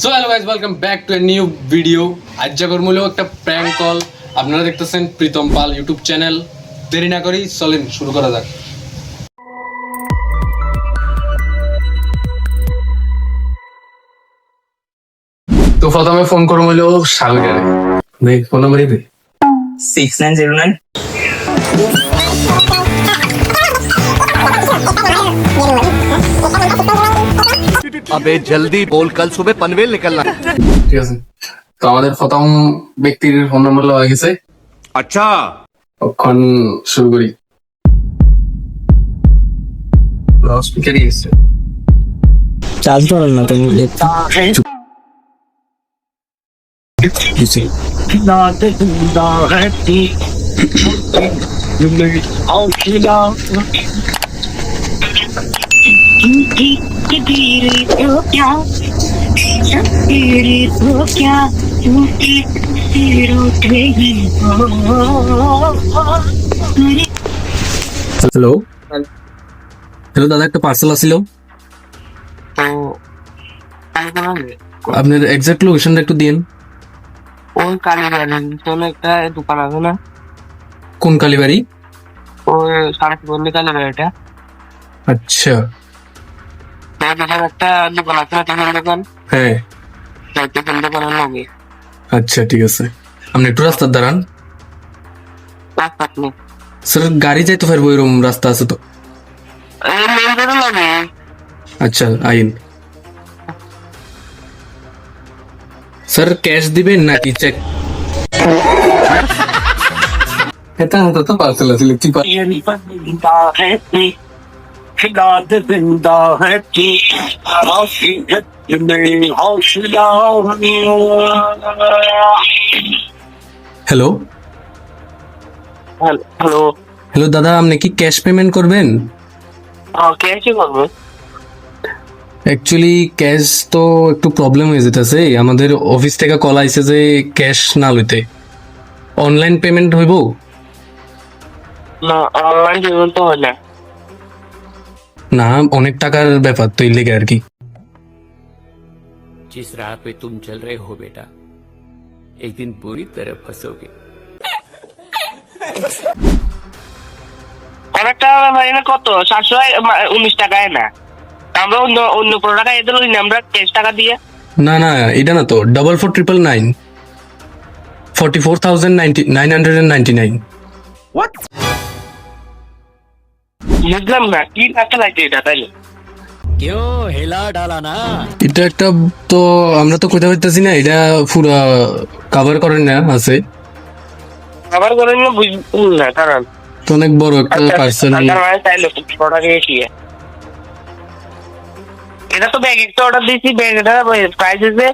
So hello guys, welcome back to a new video. আজ যখন মূল্য একটা প্র্যাঙ্ক কল আপনারা দেখতেছেন প্রীতম পাল ইউটিউব চ্যানেল। দেরি না করি চলেন শুরু করা যাক। তো প্রথমে ফোন করবো হলো সাগরে, দেখ ফোন নাম্বারই দে 6909 अबे जल्दी बोल कल सुबह पनवेल निकलना है। ঠিক আছে। তো আমাদের প্রথম ব্যক্তির ফোন নাম্বার লওয়া গেছে, अच्छा তখন শুরু করি। স্পিকারই গেছে। চার্জ করেন না তুমি হ্যালো হ্যালো দাদা, একটা পার্সেল আসছিল। আপনার এক্সাক্ট লোকেশনটা একটু দিন। ওই কালীবাড়ি একটা দোকান আছে না, কোন কালীবাড়ি? ওই সারাক্ষণ কালীবাড়িটা আচ্ছা একটা দোকান আছে না, টিফিন দোকান, হ্যাঁ টিফিন দোকানের লগে আচ্ছা ঠিক আছে। আপনি একটু রাস্তার দাঁড়ান রাস্তাতে স্যার, গাড়ি যাইতে পারবো এরকম রাস্তা আছে তো? এই মেন রোডের লগে। আচ্ছা আইন। স্যার ক্যাশ দিবেন নাকি চেক? এটা তো পার্সেল আছে, কি হ্যালো হ্যালো, হ্যালো দাদা, আপনি কি ক্যাশ পেমেন্ট করবেন? কে কি করবো? অ্যাকচুয়ালি ক্যাশ তো একটু প্রবলেম হয়ে যেতেছে, আমাদের অফিস থেকে কল আইছে যে ক্যাশ না লইতে, অনলাইন পেমেন্ট হইব? না, অনলাইন পেমেন্ট তো হয় না। না, অনেক টাকার ব্যাপার তো, এই লেগে আর কি। जिस राह पे तुम चल रहे हो बेटा, एक दिन पूरी तरह फंसोगे। অনেক টাকা ভাই না, কত 719 টাকায় না, আমরা অন্য অন্য প্রোডাক্ট এদের ওই আমরা 23 টাকা দিয়ে। না না, এটা না তো, 4499 44,999। বুঝলাম না কি টাকা লাগছে এটা, তাই क्यों हिला डाला ना? এটা একটা তো আমরা তো কোথাও পাইতেছি না, এটা পুরো কভার করেন না আছে আবার করেন না, বুঝলাম না কারণ তো, অনেক বড় একটা পার্সেল। চাইলে প্রোডাক্ট এসে এটা তো ব্যাগ একটা অর্ডার দিয়েছি, ব্যাগটা প্রাইস হচ্ছে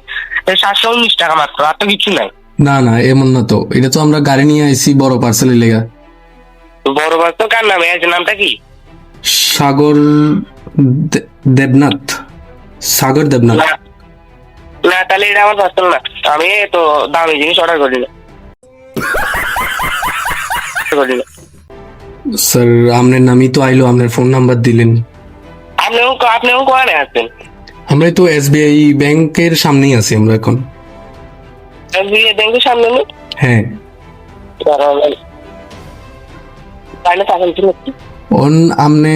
719 টাকা মাত্র, আর তো কিছু নাই। না না, এমন না তো, এটা তো আমরা গাড়ি নিয়ে আইছি বড় পার্সেলের লেগা। বড় বাস তো কার নামে আছে, নামটা কি? সাগর দেবনাথ, সাগর দেবনাথ। না না, তাহলে এটা আমার পার্সেল না, আমি তো দামি জিনিস অর্ডার করি না। স্যার আপনার নামই তো আইলো, আপনার ফোন নাম্বার দিলেন। আপনিও কোয়ানে আছেন? আমরা তো এসবিআই ব্যাংকের সামনেই আছি আমরা এখন। এসবিআই ব্যাংকের সামনে নেই? হ্যাঁ, তাহলে থাকেন কি নাকি? অন আপনি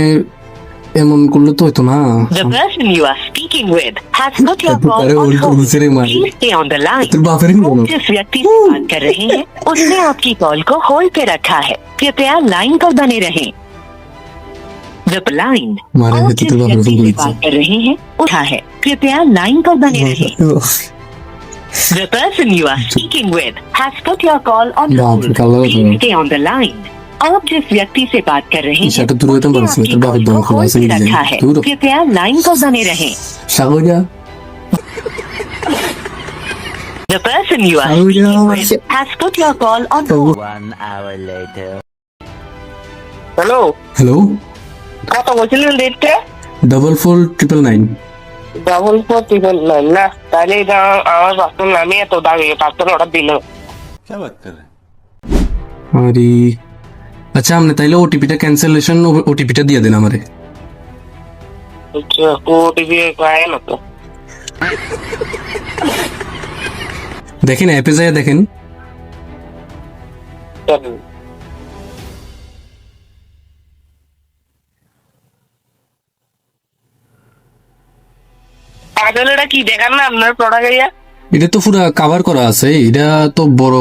এমন করলে তো হইতো না। The person you are speaking with has put your call अरे on उनको hold. दूसरे मारे। Please stay on the line. তোর বাপের কি বলো? जिस व्यक्ति से बात कर रहे हैं उसने आपकी कॉल को होल्ड पे रखा है, कृपया लाइन पर बने रहें। The line मारे आप है तो जिस तेरे बाप व्यक्ति को से बोल बात कर रहे हैं उठा है, कृपया लाइन पर बने रहें। The person you are speaking with has put your call on बाप hold. रे, काला हो Please गया। stay on the line. आप जिस व्यक्ति से बात कर रहे हैं इशारा तो दूर होता है, उसने बस आपकी तेरे बाप कॉल एकदम को खुला होल्ड से पे नहीं रखा जाए। है, दूर हो। कृपया लाइन पर बने रहें। সাগর যা। The person you are Oh, speaking yeah. with has put your call on hold. 1 hour later. Hello, hello, কত বলছিলেন রেটটা? 44,999। 44,999 না, তাহলে এটা আমার পার্সেল না, আমি এত দামি পার্সেল অর্ডার দিল। আরে আচ্ছা, আপনি তাইলে ওটিপিটা ক্যান্সেলেশন ওটিপিটা দিয়ে দেন আমারে। ওটিপি পায় না তো। দেখেন অ্যাপে যায় দেখেন। আসলে এটা কি দেখান না আপনার প্রোডাক্ট ইয়া? এটা তো পুরো কভার করা আছে, এটা তো বড়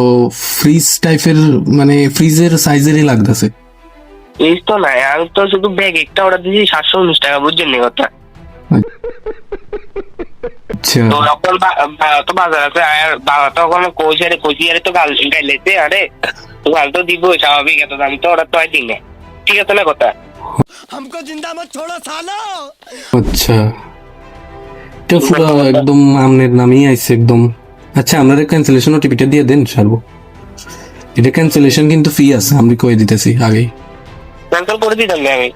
ফ্রিজ টাইপের, মানে ফ্রিজের সাইজেরই লাগতেছে। এই তো নাই, আমি তো শুধু ব্যাগ একটা অর্ডার দিয়েছি 719 টাকা, বুঝছেন নি কথা? আচ্ছা তো তখন তো বাজার আছে, আর বাবা তো ওখানে কইছি আরে তো গাইলেছে, আরে তো গাল তো দিব স্বাভাবিক, এত দাম তো অর্ডার তো হয় দিনে, ঠিক আছে না কথা? আচ্ছা, এটা পুরো একদম আমনের নামই আইছে একদম। আচ্ছা আপনারা ক্যান্সেলেশন ওটিপিটা দিয়ে দেন সারবো। এটা ক্যান্সেলেশন কিন্তু ফি আছে, আমি কই দিতেছি আগেই। ক্যান্সেল করে দিতাম না আমি।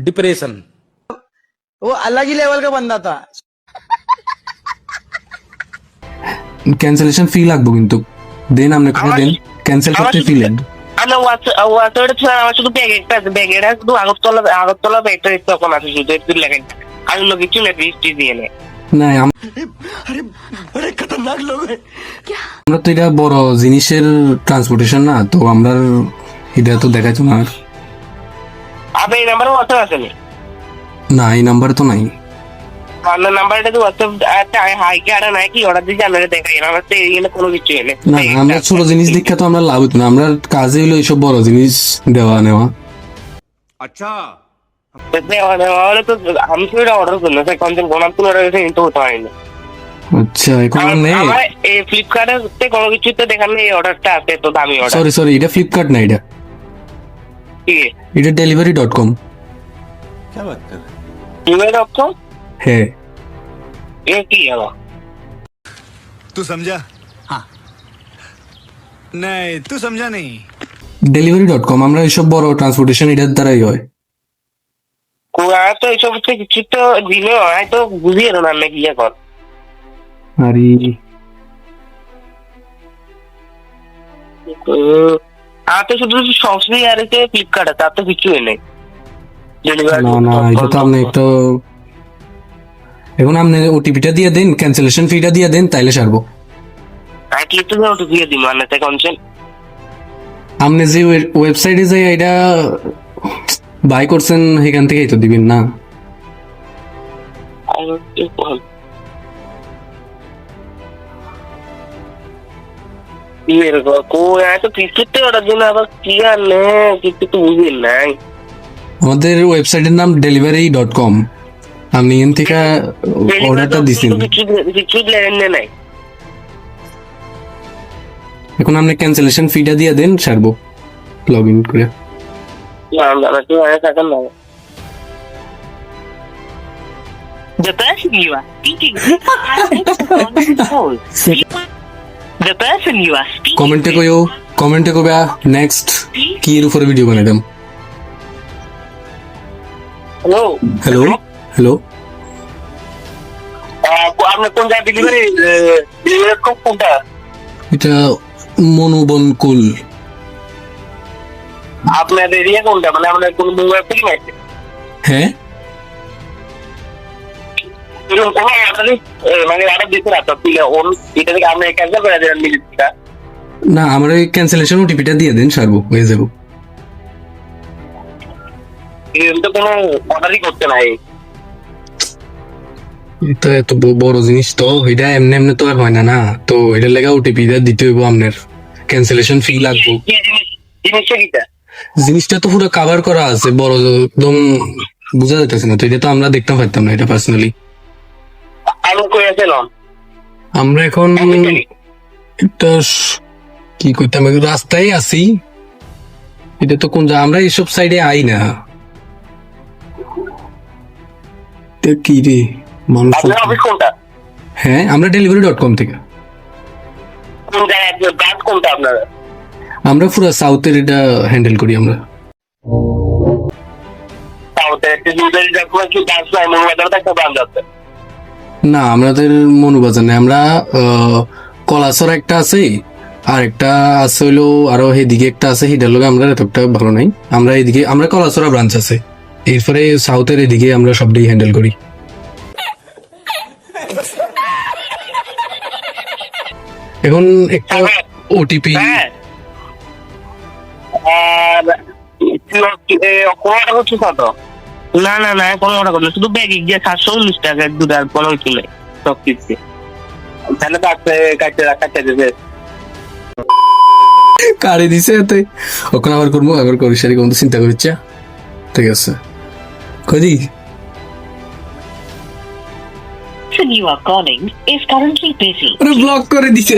डिप्रेशन वो अलग ही लेवल का बंदा था। ক্যান্সেলেশন ফি লাগবে কিন্তু, দেন আপনি করে দেন, ক্যান্সেল করতে ফি লাগবে। আমার হোয়াটসঅ্যাপে আমার শুধু ব্যাগ একটা আছে, ব্যাগ এটা শুধু আগরতলা ব্যাগটা তখন আছে শুধু একটু লেখেন, আর অন্য কিছু না, বৃষ্টি দিয়ে নেই। না আমরা তো এটা বড় জিনিসের ট্রান্সপোর্টেশন না, তো আমরা এটা তো দেখাচ্ছ না। আপনার এই নাম্বারে হোয়াটসঅ্যাপ আছে নি? না এই নাম্বার তো নাই। আপনার নাম্বারটা তো হোয়াটসঅ্যাপ হাই কি আর নাই কি অর্ডার দিয়েছি আপনারা দেখাই, আমার তো এখানে কোনো কিছু এনে না আমরা ছোট জিনিস দেখা তো আমরা লাভ হতো না, আমরা কাজে হলো এইসব বড় জিনিস দেওয়া নেওয়া। হলে তো আমি তো এটা অর্ডার করলাম, কনসেল গোনাম তো অর্ডার করেছে, কিন্তু হতে হয়নি। আচ্ছা এখন আর নেই। আমার এই ফ্লিপকার্টে কোনো কিছুতে দেখার নেই অর্ডারটা আছে, তো দামি অর্ডার। সরি এটা ফ্লিপকার্ট না, এটা ঠিক আছে, এটা delivery.com। email.com হ্যাঁ এ কি হলো? तू समझा? हाँ नहीं तू समझा नहीं। delivery.com, আমরা এইসব বড় ট্রান্সপোর্টেশন এটার দ্বারাই হয়। কোয়া তো এইসব হচ্ছে কিছু তো দিলে হয়, তো বুঝিয়ে না না কি কর। আরে আর তো শুধু সবসময় আর এতে ফ্লিপকার্ট আছে, আর তো কিছু নেই। না এটা তো আপনি একটা, এখন আপনি ওটিপিটা দিয়ে দেন, ক্যান্সেলেশন ফিটা দিয়ে দেন, তাইলে সারবো। আর কি তো ওটা দিয়ে দিই মানে তে কনসেল। আপনি যে ওয়েবসাইটে যে এটা বাই করছেন সেখান থেকেই তো দিবেন না। আমাদের ওয়েবসাইটের নাম delivery.com, আপনি এখান থেকে অর্ডারটা দিছেন। এখন আপনি ক্যান্সেলেশন ফিটা দিয়ে দেন, সারবো লগ ইন করে। The person you are speaking with has hold. The person you are speaking কমেন্টে কইবা নেক্সট কি এর উপরে ভিডিও বানাইতাম। হ্যালো হ্যালো আপনি কোন জায়গায় ডেলিভারি কোনটা? এটা মনোবন কুল। আপনার এরিয়া কোনটা, মানে আপনার কোন মোবাইল ফিল্ম আছে? হ্যাঁ মানে অর্ডার দিতে না তো এটা থেকে আপনি ক্যান্সেল করে দেবেন মিলিটা। না আমার ওই ক্যান্সেলেশন ওটিপিটা দিয়ে দেন, সারবো হয়ে যাবো। তো কোনো অর্ডারই করতে নাই। এটা এত বড় জিনিস তো, এটা এমনি তো আর হয় না, না তো এটা লেগে ওটিপি দিতে হইব, আপনার ক্যান্সেলেশন ফি লাগবে। জিনিসটা কিটা? জিনিসটা তো পুরো কভার করা আছে, বড় একদম বোঝা যাইতেছে না, তো এটা তো আমরা দেখতে পারতাম না এটা পার্সোনালি। আমি কই আছিলাম? আমরা এখন একটা কি করতাম, রাস্তায় আছি। এটা তো কোন আমরা এইসব সাইডে আই না। কি রে মানুষ। আপনার অফিস কোনটা? হ্যাঁ আমরা delivery.com থেকে। কোন জায়গায় ব্রাঞ্চ কোনটা আপনার? আমরা পুরো সাউথের এটা হ্যান্ডেল করি আমরা। সাউথে ডেলিভারি ডকুমেন্ট কি ব্রাঞ্চ নাই, মনোবাজারে একটা ব্রাঞ্চ আছে। না আমাদের মনুবাজার নেই, আমরা কলাসর একটা আছে, আর একটা আছে হইলো আরো এদিকে একটা আছে, সেটার লোক আমরা এতটা ভালো নাই। আমরা এদিকে আমরা কলাসরা ব্রাঞ্চ আছে, এরপরে সাউথের এদিকে আমরা সবটাই হ্যান্ডেল করি। এখন একটা ওটিপি হ্যাঁ আর কোনোটা করছো কত? না না না কোনো ওটা করলো শুধু ব্যাগে গিয়ে 719 টাকা দুধ আর কোনো কিছু নেই সব কিছু তাহলে কাটতে কাটতে কাটতে দেবে কারে দিছে এতে ওখানে আবার করবো আবার করি সারি কোন চিন্তা করছে ঠিক আছে কদি person you are calling is currently busy. Block করে দিছে